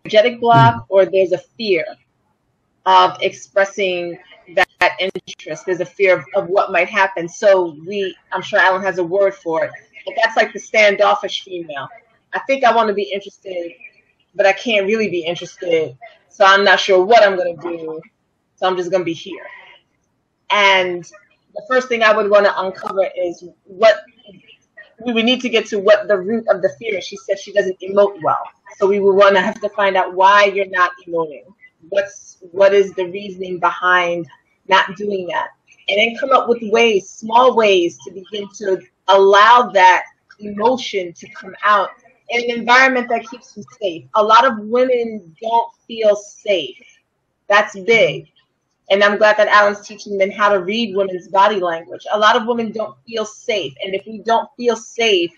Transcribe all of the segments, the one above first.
energetic block, or there's a fear of expressing that interest. There's a fear of what might happen. So I'm sure Alan has a word for it, but that's like the standoffish female. I think I want to be interested, but I can't really be interested. So I'm not sure what I'm going to do. So I'm just going to be here. And the first thing I would want to uncover is what we would need to get to, what the root of the fear is. She said she doesn't emote well. So we would want to have to find out why you're not emoting. What is the reasoning behind not doing that? And then come up with ways, small ways, to begin to allow that emotion to come out in an environment that keeps you safe. A lot of women don't feel safe. That's big. And I'm glad that Alan's teaching them how to read women's body language. A lot of women don't feel safe. And if we don't feel safe,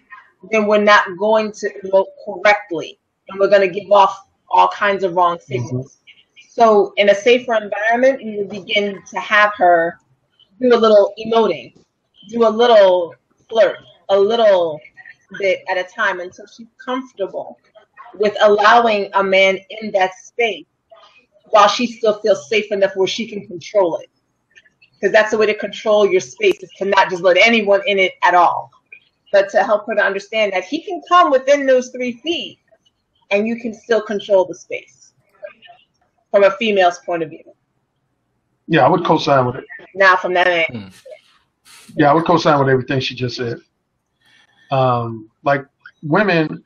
then we're not going to emote correctly. And we're going to give off all kinds of wrong signals. So in a safer environment, we would begin to have her do a little emoting, do a little flirt, a little bit at a time, until she's comfortable with allowing a man in that space while she still feels safe enough where she can control it. Because that's the way to control your space, is to not just let anyone in it at all, but to help her to understand that he can come within those 3 feet and you can still control the space. From a female's point of view. Yeah, I would co-sign with it. Now from that end. Yeah, I would co-sign with everything she just said. Like women,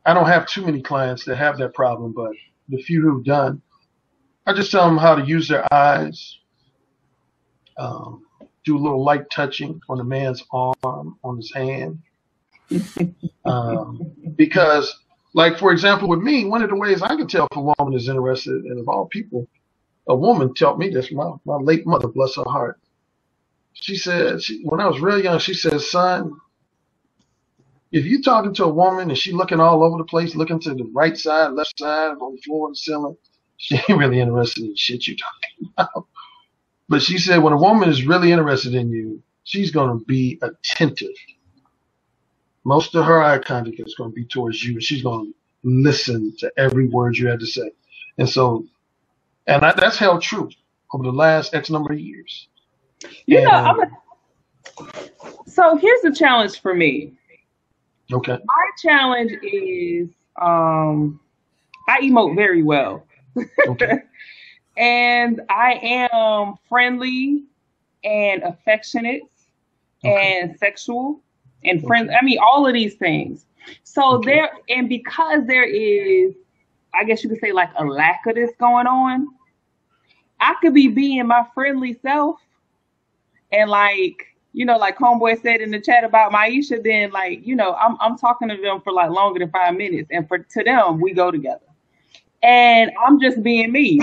I don't have too many clients that have that problem, but the few who've done, I just tell them how to use their eyes, do a little light touching on a man's arm, on his hand. Because, like, for example, with me, one of the ways I can tell if a woman is interested, and of all people, a woman taught me this, my late mother, bless her heart. She said, when I was real young, she said, son, if you're talking to a woman and she's looking all over the place, looking to the right side, left side, on the floor, and the ceiling, she ain't really interested in the shit you're talking about. But she said, when a woman is really interested in you, she's going to be attentive. Most of her eye contact is going to be towards you. She's going to listen to every word you had to say. And so, that's held true over the last X number of years. So here's the challenge for me. Okay. My challenge is I emote very well. Okay. And I am friendly and affectionate and sexual and friends. I mean, all of these things. So because there is, I guess you could say, like a lack of this going on, I could be being my friendly self and, like, you know, like homeboy said in the chat about Maisha, then, like, you know, I'm talking to them for like longer than 5 minutes, and to them we go together, and I'm just being me.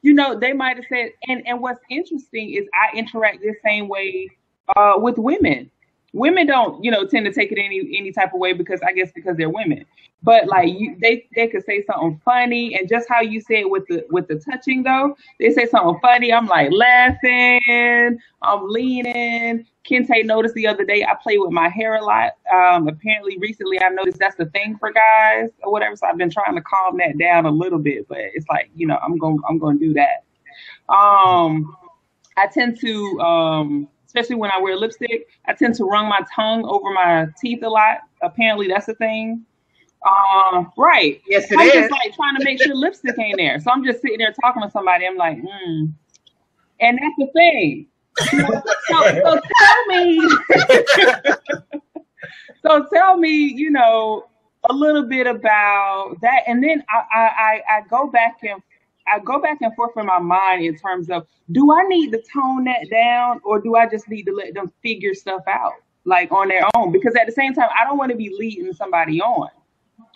You know, they might have said, and what's interesting is I interact the same way with women. Women don't, you know, tend to take it any type of way because they're women. But like they could say something funny, and just how you said with the touching though, they say something funny, I'm like laughing, I'm leaning. Kente noticed the other day I play with my hair a lot. Apparently recently I noticed that's the thing for guys or whatever. So I've been trying to calm that down a little bit, but it's like, you know, I'm gonna do that. I tend to especially when I wear lipstick, I tend to run my tongue over my teeth a lot. Apparently that's a thing. Right. Yes, it I'm is. just like trying to make sure lipstick ain't there. So I'm just sitting there talking to somebody. I'm like, And that's the thing. So tell me, you know, a little bit about that. And then I go back and forth in my mind in terms of, do I need to tone that down, or do I just need to let them figure stuff out like on their own? Because at the same time, I don't want to be leading somebody on.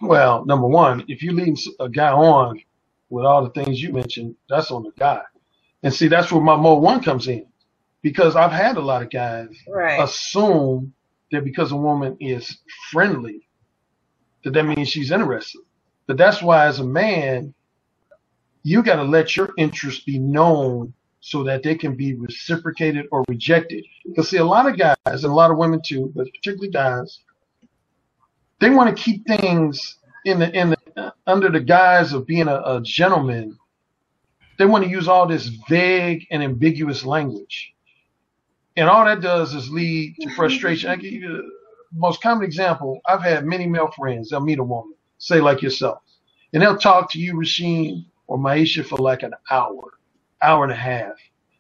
Well, number one, if you lead a guy on with all the things you mentioned, that's on the guy. And see, that's where my mode 1 comes in, because I've had a lot of guys assume that because a woman is friendly, that means she's interested. But that's why, as a man, you got to let your interests be known so that they can be reciprocated or rejected. Because see, a lot of guys, and a lot of women too, but particularly guys, they want to keep things under the guise of being a gentleman. They want to use all this vague and ambiguous language. And all that does is lead to frustration. I give you the most common example. I've had many male friends. They'll meet a woman, say like yourself, and they'll talk to you, Rasheen or Maisha, for like an hour and a half.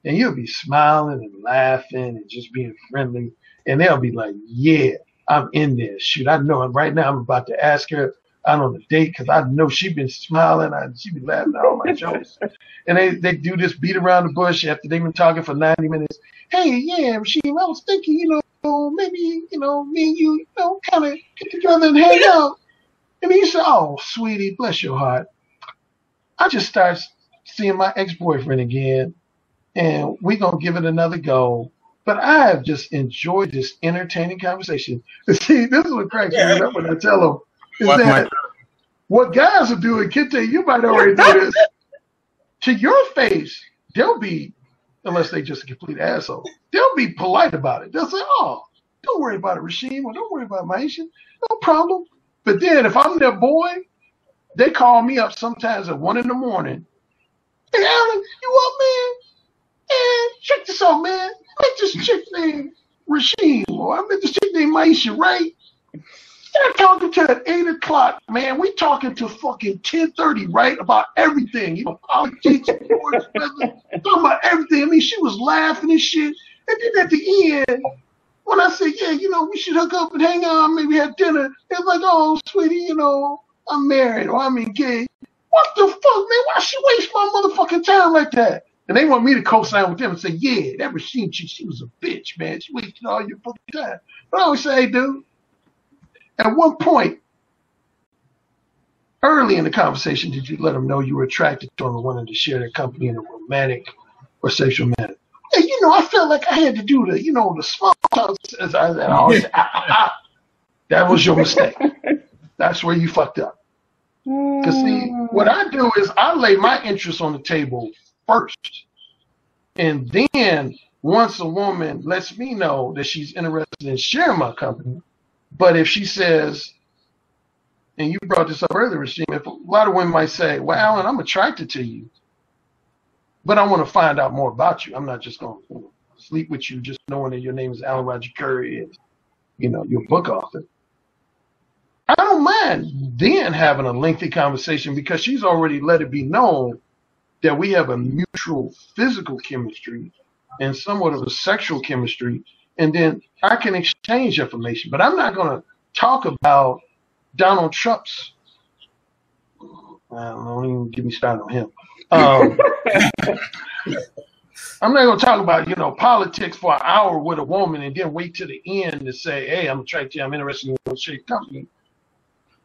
And you'll be smiling and laughing and just being friendly. And they'll be like, yeah, I'm in there. Shoot, I know him right now. I'm about to ask her out on a date because I know she's been smiling. She be laughing at all my jokes. And they do this beat around the bush after they've been talking for 90 minutes. Hey, yeah, Rasheen, I was thinking, maybe, me and you, kind of get together and hang out. And he said, oh, sweetie, bless your heart. I just started seeing my ex-boyfriend again, and we're going to give it another go. But I have just enjoyed this entertaining conversation. See, this is what cracks me up when I tell them, is that what guys are doing, Kente, you might already know this. To your face, they'll be, unless they just a complete asshole, they'll be polite about it. They'll say, oh, don't worry about it, Rasheen, or don't worry about Maisha, no problem. But then if I'm their boy, they call me up sometimes at 1 a.m. Hey, Alan, you up, man? And check this out, man. I met this chick named Rasheen, or I met this chick named Maisha, right? They're talking to at 8 o'clock, man. We talking to fucking 10:30, right? About everything. Politics, sports, talking about everything. I mean, she was laughing and shit. And then at the end, when I said, yeah, we should hook up and hang out, maybe have dinner, they're like, oh, sweetie, I'm married or I'm engaged. What the fuck, man? Why she waste my motherfucking time like that? And they want me to co-sign with them and say, yeah, that Rasheen chick, she was a bitch, man. She wasted all your fucking time. But I always say, hey, dude, at one point, early in the conversation, did you let them know you were attracted to them and wanted to share their company in a romantic or sexual manner? Hey, I felt like I had to do the small talk. That was your mistake. That's where you fucked up. Because see, what I do is I lay my interests on the table first. And then once a woman lets me know that she's interested in sharing my company, but if she says, and you brought this up earlier, Rasheen, if a lot of women might say, well, Alan, I'm attracted to you, but I want to find out more about you. I'm not just going to sleep with you just knowing that your name is Alan Roger Currie and, you're a book author. I don't mind then having a lengthy conversation because she's already let it be known that we have a mutual physical chemistry and somewhat of a sexual chemistry, and then I can exchange information. But I'm not going to talk about Donald Trump's. Don't even get me started on him. I'm not going to talk about, politics for an hour with a woman and then wait to the end to say, hey, I'm attracted to you, I'm interested in your shape company.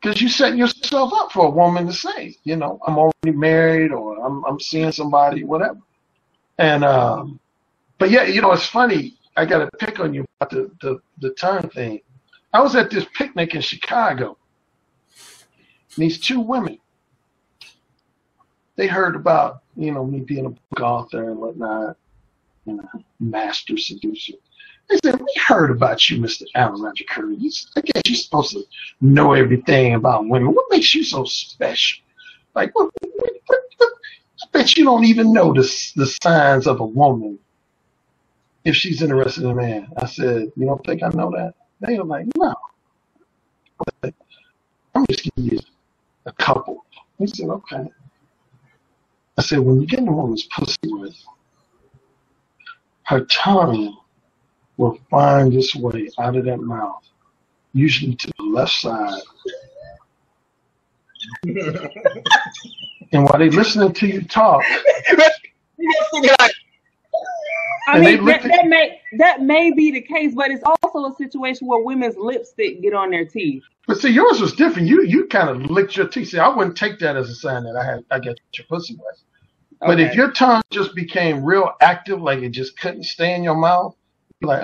Because you're setting yourself up for a woman to say, I'm already married or I'm seeing somebody, whatever. And, but yeah, it's funny. I got to pick on you about the tongue thing. I was at this picnic in Chicago. And these two women, they heard about, me being a book author and whatnot, master seducer. They said, we heard about you, Mr. Alan Roger Currie. I guess you're supposed to know everything about women. What makes you so special? Like, what, I bet you don't even know the signs of a woman if she's interested in a man. I said, you don't think I know that? They were like, no. But I'm just giving you a couple. He said, okay. I said, when you get in a woman's pussy with, her tongue will find its way out of that mouth, usually to the left side. And while they listening to you talk, I mean, that may be the case, but it's also a situation where women's lipstick get on their teeth. But see, yours was different. You kind of licked your teeth. See, I wouldn't take that as a sign that I got your pussy wet. Okay. But if your tongue just became real active, like it just couldn't stay in your mouth, you're like,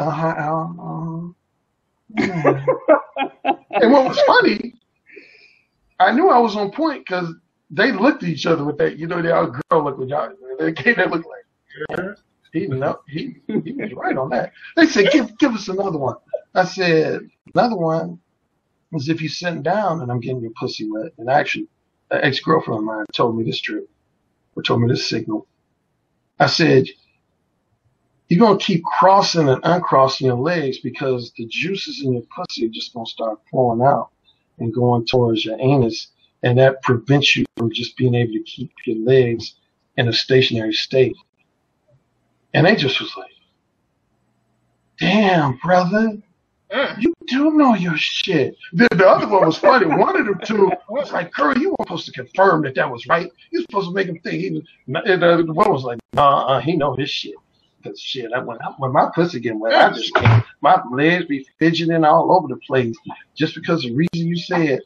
And what was funny, I knew I was on point because they looked at each other with that, they all girl look with y'all. They came there looking like, yeah, he was right on that. They said, give us another one. I said, another one? as if you're sitting down and I'm getting your pussy wet. And actually, an ex-girlfriend of mine told me this trick, or told me this signal. I said, you're going to keep crossing and uncrossing your legs because the juices in your pussy are just going to start flowing out and going towards your anus. And that prevents you from just being able to keep your legs in a stationary state. And they just was like, damn, brother, you do know your shit. The other one was funny. One of them two was like, Curry, you weren't supposed to confirm that was right. You were supposed to make him think he was. And the one was like, nah, he know his shit. Because shit, when my pussy get wet, I just can't. My legs be fidgeting all over the place just because of the reason you said.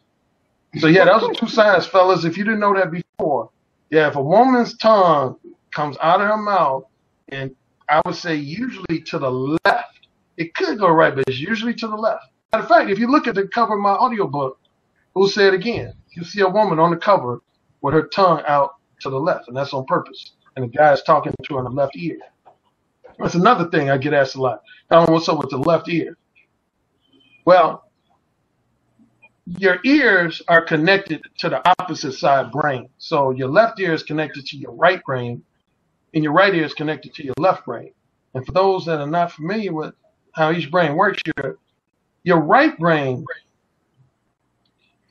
So yeah, those are two signs, fellas. If you didn't know that before, yeah, if a woman's tongue comes out of her mouth, and I would say usually to the left, it could go right, but it's usually to the left. Matter of fact, if you look at the cover of my audiobook, who'll say it again? You see a woman on the cover with her tongue out to the left, and that's on purpose. And the guy is talking to her in the left ear. That's another thing I get asked a lot. I don't know what's up with the left ear. Well, your ears are connected to the opposite side brain. So your left ear is connected to your right brain, and your right ear is connected to your left brain. And for those that are not familiar with how each brain works, your right brain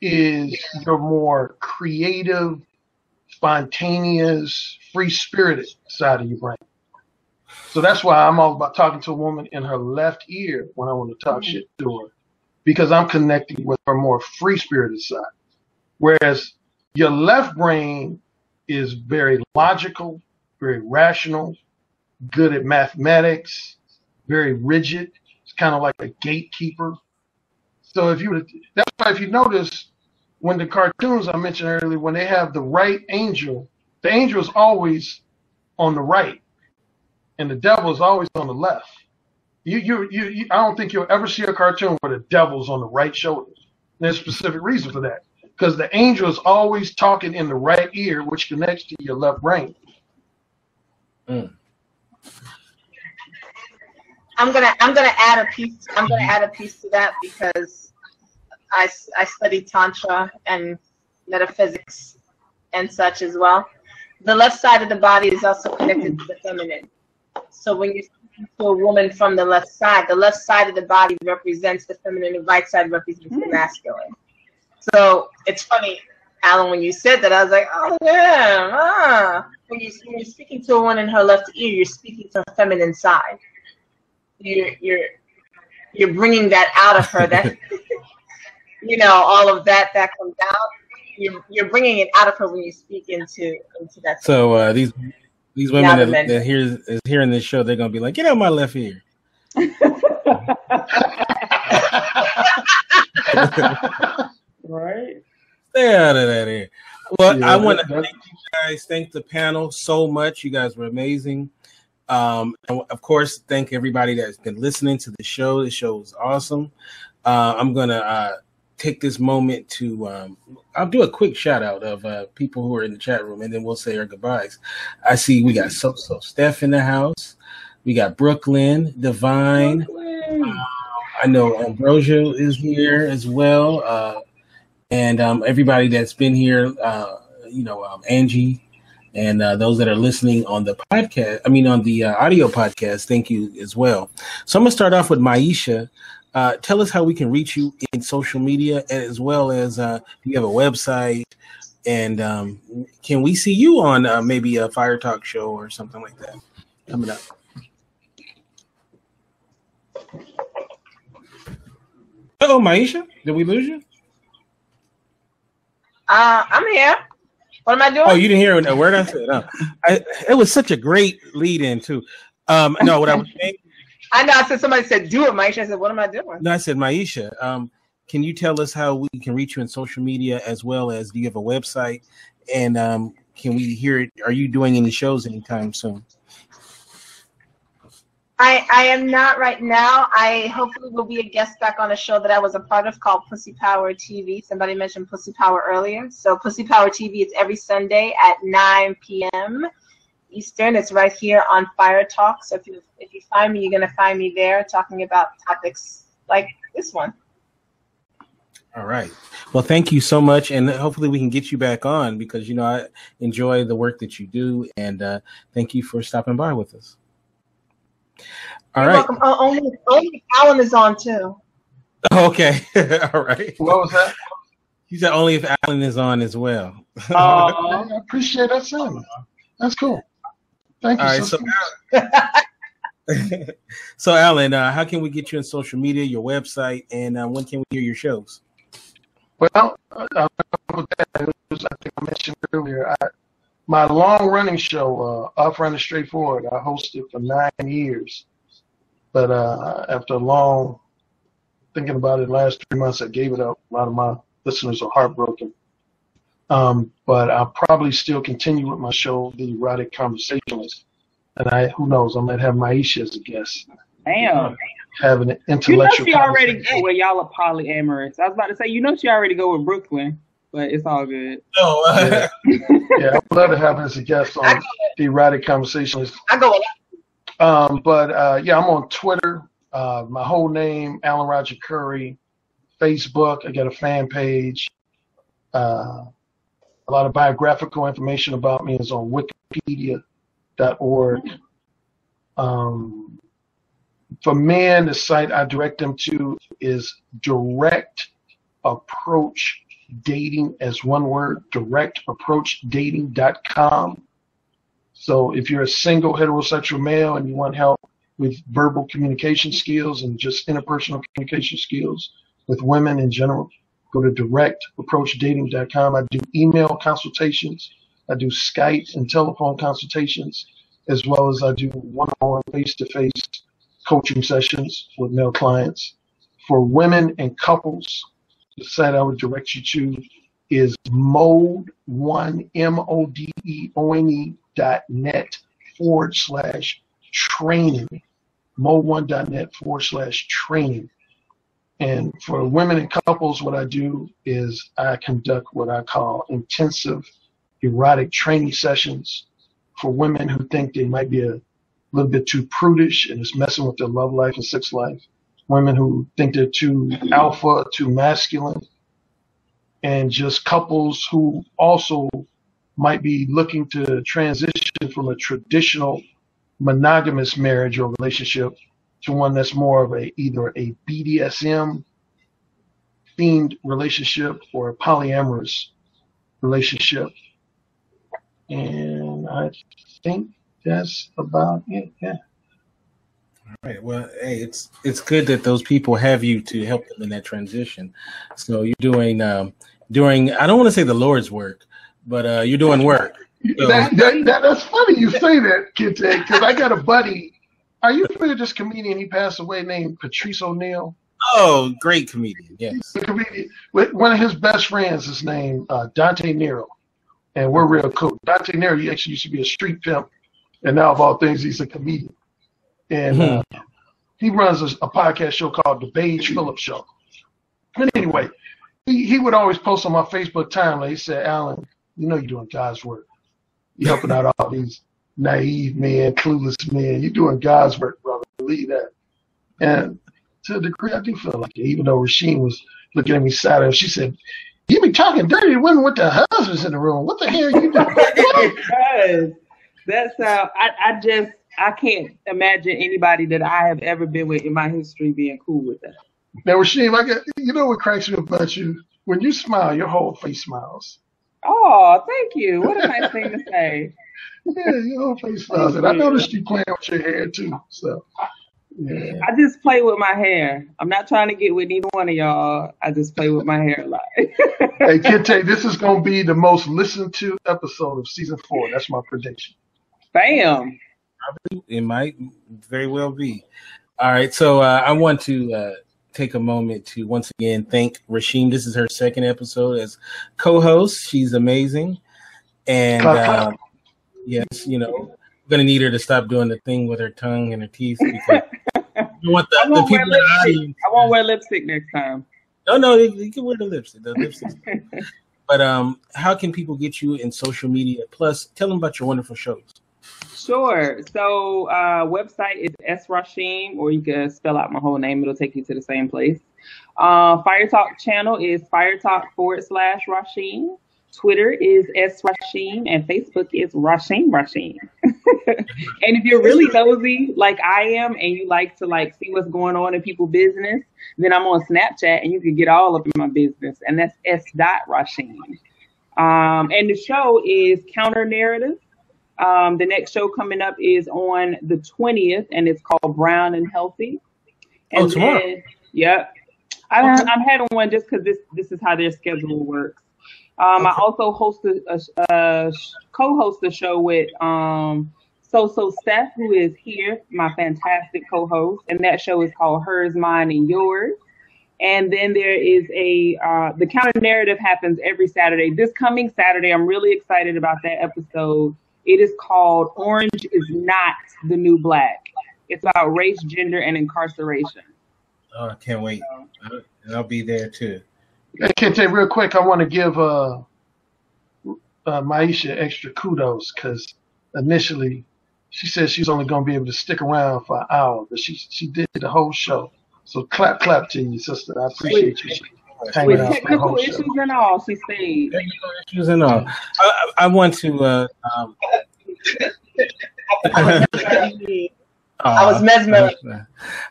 is your more creative, spontaneous, free-spirited side of your brain. So that's why I'm all about talking to a woman in her left ear when I want to talk shit to her, because I'm connecting with her more free-spirited side. Whereas your left brain is very logical, very rational, good at mathematics, very rigid. It's kind of like a gatekeeper. So that's why if you notice when the cartoons I mentioned earlier, when they have the right angel, the angel is always on the right, and the devil is always on the left. I don't think you'll ever see a cartoon where the devil's on the right shoulder. There's a specific reason for that, because the angel is always talking in the right ear, which connects to your left brain. I'm gonna add a piece. I'm gonna add a piece to that because I study tantra and metaphysics and such as well. The left side of the body is also connected to the feminine. So when you're speaking to a woman from the left side of the body represents the feminine, the right side represents the masculine. So it's funny, Alan, when you said that, I was like, oh damn. When you're speaking to a woman in her left ear, you're speaking to her feminine side. You're bringing that out of her. That all of that comes out. You're bringing it out of her when you speak into that. So these women that is hearing this show, they're gonna be like, get out my left ear. Right. Stay out of that ear. Well, I want to thank you guys. Thank the panel so much. You guys were amazing. And of course, thank everybody that's been listening to the show. The show was awesome. I'm gonna take this moment to I'll do a quick shout out of people who are in the chat room, and then we'll say our goodbyes. I see we got so Steph in the house. We got Brooklyn, Divine. I know Ambrosia is here as well, and everybody that's been here. Angie. And those that are listening on the podcast, on the audio podcast, thank you as well. So I'm going to start off with Maisha. Tell us how we can reach you in social media, as well as you have a website. And can we see you on maybe a Fire Talk show or something like that coming up? Uh-oh, Maisha, did we lose you? I'm here. What am I doing? Oh, you didn't hear a word I said. No. It was such a great lead-in too. No, what I was saying. I know. I said somebody said do it, Maisha. I said, what am I doing? No, I said Maisha. Can you tell us how we can reach you in social media, as well as do you have a website? And can we hear it? Are you doing any shows anytime soon? I am not right now. I hopefully will be a guest back on a show that I was a part of called Pussy Power TV. Somebody mentioned Pussy Power earlier. So Pussy Power TV is every Sunday at 9 p.m. Eastern. It's right here on Fire Talk. So if you find me, you're going to find me there talking about topics like this one. All right. Well, thank you so much, and hopefully we can get you back on because I enjoy the work that you do, and thank you for stopping by with us. You're welcome. Only if Alan is on too. Okay. All right. What was that? He said only if Alan is on as well. I appreciate that, Simon. That's cool. Thank you. All right, so Alan, how can we get you on social media, your website, and when can we hear your shows? Well, I think I mentioned earlier, my long-running show, Off-Running Straightforward, I hosted for 9 years. But after long thinking about it, last 3 months, I gave it up. A lot of my listeners are heartbroken. But I'll probably still continue with my show, The Erotic Conversationalist. And who knows, I might have Maisha as a guest. Damn. Have an intellectual she already go where y'all are polyamorous. I was about to say, she already go with Brooklyn, but it's all good. Oh, yeah, I'd love to have her as a guest on The Erotic Conversationalist. I go a lot. But yeah, I'm on Twitter. My whole name, Alan Roger Currie. Facebook, I got a fan page. A lot of biographical information about me is on wikipedia.org. For men, the site I direct them to is Direct Approach Dating, as one word, directapproachdating.com. So if you're a single heterosexual male and you want help with verbal communication skills and just interpersonal communication skills with women in general, go to directapproachdating.com. I do email consultations. I do Skype and telephone consultations, as well as I do one-on-one face-to-face coaching sessions with male clients. For women and couples, the site I would direct you to is mode1, mode1.net/training, mode1.net/training. And for women and couples, what I do is I conduct what I call intensive erotic training sessions for women who think they might be a little bit too prudish and it's messing with their love life and sex life. Women who think they're too alpha, too masculine, and just couples who also might be looking to transition from a traditional monogamous marriage or relationship to one that's more of either a BDSM themed relationship or a polyamorous relationship. And I think that's about it. Yeah. All right. Well, hey, it's good that those people have you to help them in that transition. So you're doing I don't want to say the Lord's work, but you're doing work. So. That's funny you say that, Kente, because I got a buddy. Are you familiar with this comedian? He passed away named Patrice O'Neal. Oh, great comedian. Yes. He's a comedian. One of his best friends is named Dante Nero, and we're real cool. Dante Nero, he actually used to be a street pimp, and now of all things, he's a comedian. And he runs a podcast show called The Beige Phillips Show. And anyway, he would always post on my Facebook timeline. He said, "Alan, you know you're doing God's work. You're helping out all these naive men, clueless men. You're doing God's work, brother. Believe that." And to a degree, I do feel like it. Even though Rasheen was looking at me sad, she said, "You be talking dirty to women with their husbands in the room. What the hell are you doing?" That's how I can't imagine anybody that I have ever been with in my history being cool with that. Now, Rasheen, you know what cracks me up about you? When you smile, your whole face smiles. Oh, thank you. What a nice thing to say. Yeah, your whole face smiles. And I noticed you playing with your hair too. So, yeah. I just play with my hair. I'm not trying to get with either one of y'all. I just play with my hair a lot. Hey, Kente, this is going to be the most listened to episode of season 4. That's my prediction. Bam. It might very well be. All right, so I want to take a moment to once again thank Rasheen. This is her second episode as co-host. She's amazing, and yes, I'm gonna need her to stop doing the thing with her tongue and her teeth because you want the people in the audience. I won't wear lipstick next time. No, you can wear the lipstick. But how can people get you in social media? Plus, tell them about your wonderful shows. Sure. So website is srashim, or you can spell out my whole name. It'll take you to the same place. Fire Talk channel is firetalk/Rashim. Twitter is srashim, and Facebook is Rashim. And if you're really nosy like I am, and you like to see what's going on in people's business, then I'm on Snapchat, and you can get all up in my business, and that's s.rashim. And the show is Counter Narrative. The next show coming up is on the 20th, and it's called Brown and Healthy. And tomorrow. Yep. I'm having one just because this is how their schedule works. I also co-host a show with So Steph, who is here, my fantastic co-host, and that show is called Hers, Mine, and Yours. And then there is the Counter Narrative happens every Saturday. This coming Saturday, I'm really excited about that episode. It is called Orange is Not the New Black. It's about race, gender, and incarceration. Oh, I can't wait. I'll be there too. Hey, Kente, real quick, I want to give Maisha extra kudos because initially she said she was only going to be able to stick around for an hour, but she did the whole show. So clap to you, sister. I appreciate you hanging out for the whole show. Issues and all, she stayed. Technical issues and all. I want to. I was mesmerized.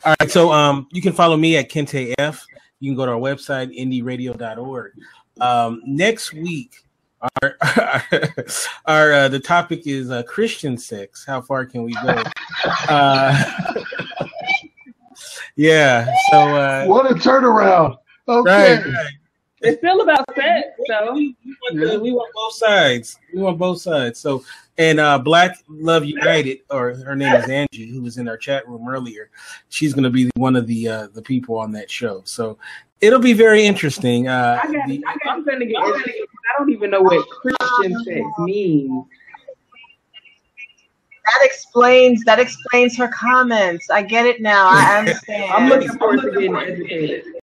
All right, so you can follow me at Kente F. You can go to our website, indieradio.org. Next week, our the topic is Christian sex. How far can we go? Yeah. So what a turnaround. Okay. Right. It's still about sex, so we want both sides. We want both sides. So, and Black Love United, or her name is Angie, who was in our chat room earlier. She's going to be one of the people on that show. So it'll be very interesting. I'm going to get. I don't even know what Christian sex means. That explains her comments. I get it now. I understand. I'm looking forward to getting educated.